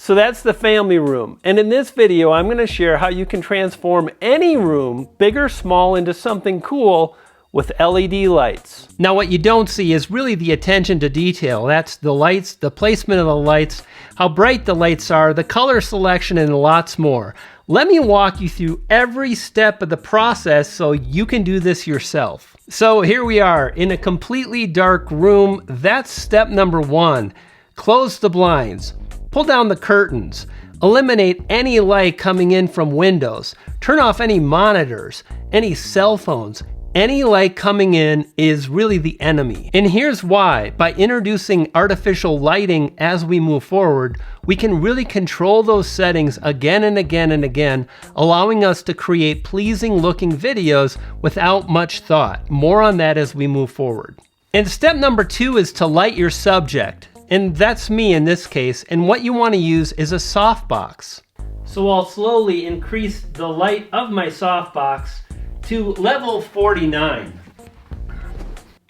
So that's the family room. And in this video, I'm gonna share how you can transform any room, big or small, into something cool with LED lights. Now what you don't see is really the attention to detail. That's the lights, the placement of the lights, how bright the lights are, the color selection, and lots more. Let me walk you through every step of the process so you can do this yourself. So here we are in a completely dark room. That's step number one. Close the blinds. Pull down the curtains. Eliminate any light coming in from windows. Turn off any monitors, any cell phones. Any light coming in is really the enemy. And here's why. By introducing artificial lighting as we move forward, we can really control those settings again and again and again, allowing us to create pleasing looking videos without much thought. More on that as we move forward. And step number two is to light your subject. And that's me in this case. And what you want to use is a softbox. So I'll slowly increase the light of my softbox to level 49.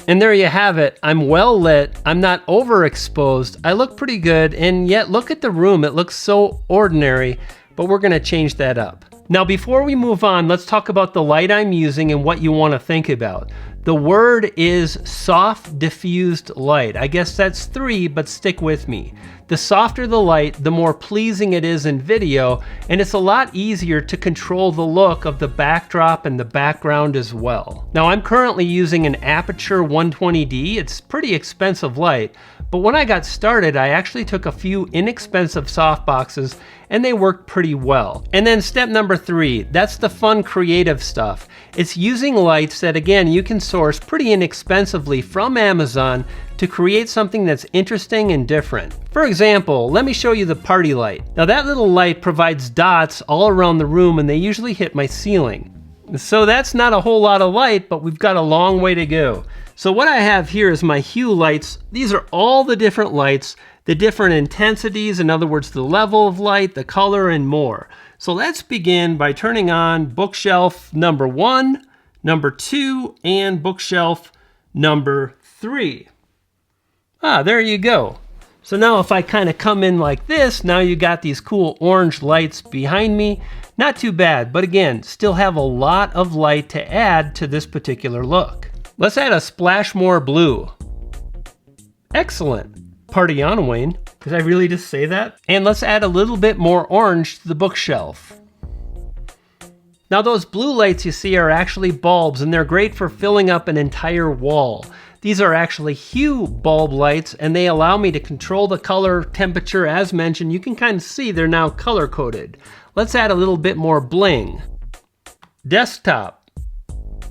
And there you have it. I'm well lit. I'm not overexposed. I look pretty good. And yet look at the room. It looks so ordinary, but we're going to change that up. Now, before we move on, let's talk about the light I'm using and what you want to think about. The word is soft diffused light. I guess that's 3, but stick with me. The softer the light, the more pleasing it is in video, and it's a lot easier to control the look of the backdrop and the background as well. Now, I'm currently using an Aputure 120D. It's pretty expensive light, but when I got started, I actually took a few inexpensive softboxes and they worked pretty well. And then step number 3, that's the fun creative stuff. It's using lights that, again, you can source pretty inexpensively from Amazon to create something that's interesting and different. For example, let me show you the party light. Now that little light provides dots all around the room and they usually hit my ceiling. So that's not a whole lot of light, but we've got a long way to go. So what I have here is my hue lights. These are all the different lights, the different intensities, in other words, the level of light, the color, and more. So let's begin by turning on bookshelf number 1, number 2, and bookshelf number 3. There you go. So now if I kind of come in like this, now you got these cool orange lights behind me. Not too bad, but again, still have a lot of light to add to this particular look. Let's add a splash more blue. Excellent. Party on, Wayne. Did I really just say that? And let's add a little bit more orange to the bookshelf. Now those blue lights you see are actually bulbs, and they're great for filling up an entire wall. These are actually hue bulb lights, and they allow me to control the color temperature. As mentioned, you can kind of see they're now color coded. Let's add a little bit more bling. Desktop.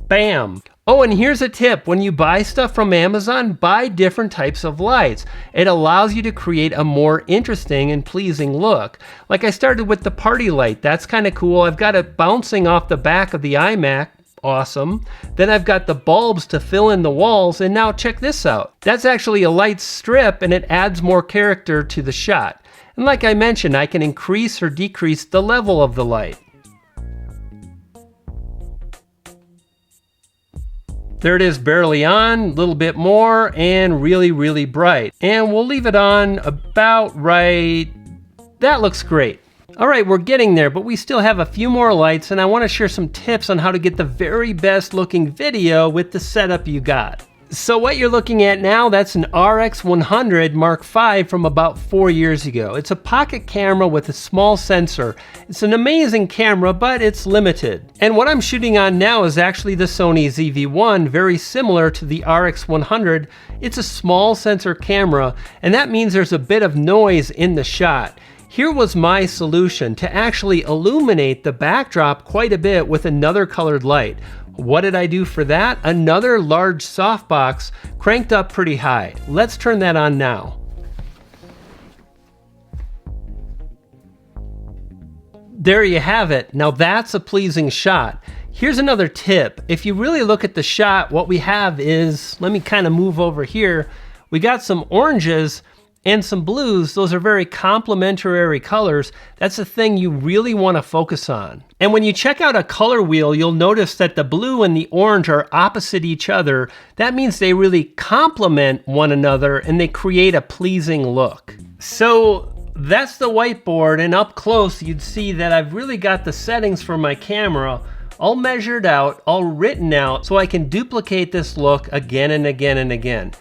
Bam. Oh, and here's a tip. When you buy stuff from Amazon, buy different types of lights. It allows you to create a more interesting and pleasing look. Like I started with the party light. That's kind of cool. I've got it bouncing off the back of the iMac. Awesome. Then I've got the bulbs to fill in the walls, and now check this out. That's actually a light strip, and it adds more character to the shot. And like I mentioned, I can increase or decrease the level of the light. There it is, barely on, a little bit more, and really, really bright. And we'll leave it on about right. That looks great. All right, we're getting there, but we still have a few more lights, and I want to share some tips on how to get the very best looking video with the setup you got. So what you're looking at now, that's an RX100 Mark V from about 4 years ago. It's a pocket camera with a small sensor. It's an amazing camera, but it's limited. And what I'm shooting on now is actually the Sony ZV-1, very similar to the RX100. It's a small sensor camera, and that means there's a bit of noise in the shot. Here was my solution to actually illuminate the backdrop quite a bit with another colored light. What did I do for that? Another large softbox cranked up pretty high. Let's turn that on now. There you have it. Now that's a pleasing shot. Here's another tip. If you really look at the shot, what we have is, let me kind of move over here. We got some oranges and some blues. Those are very complementary colors. That's the thing you really want to focus on. And when you check out a color wheel, you'll notice that the blue and the orange are opposite each other. That means they really complement one another and they create a pleasing look. So that's the whiteboard, and up close you'd see that I've really got the settings for my camera all measured out, all written out, so I can duplicate this look again and again and again.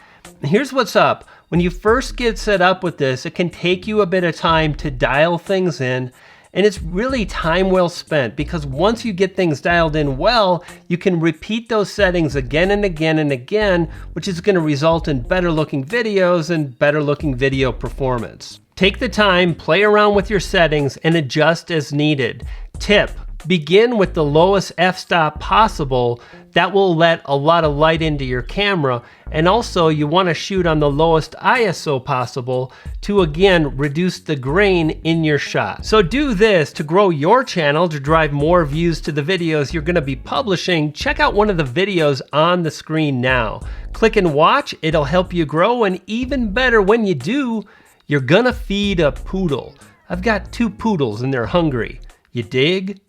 Here's what's up. When you first get set up with this, it can take you a bit of time to dial things in, and it's really time well spent, because once you get things dialed in well, you can repeat those settings again and again and again, which is going to result in better looking videos and better looking video performance. Take the time, play around with your settings, and adjust as needed. Tip: begin with the lowest f-stop possible. That will let a lot of light into your camera, and also you want to shoot on the lowest ISO possible to again reduce the grain in your shot. So do this to grow your channel, to drive more views to the videos you're going to be publishing. Check out one of the videos on the screen now. Click and watch, it'll help you grow, and even better, when you do, you're gonna feed a poodle. I've got 2 poodles and they're hungry. You dig?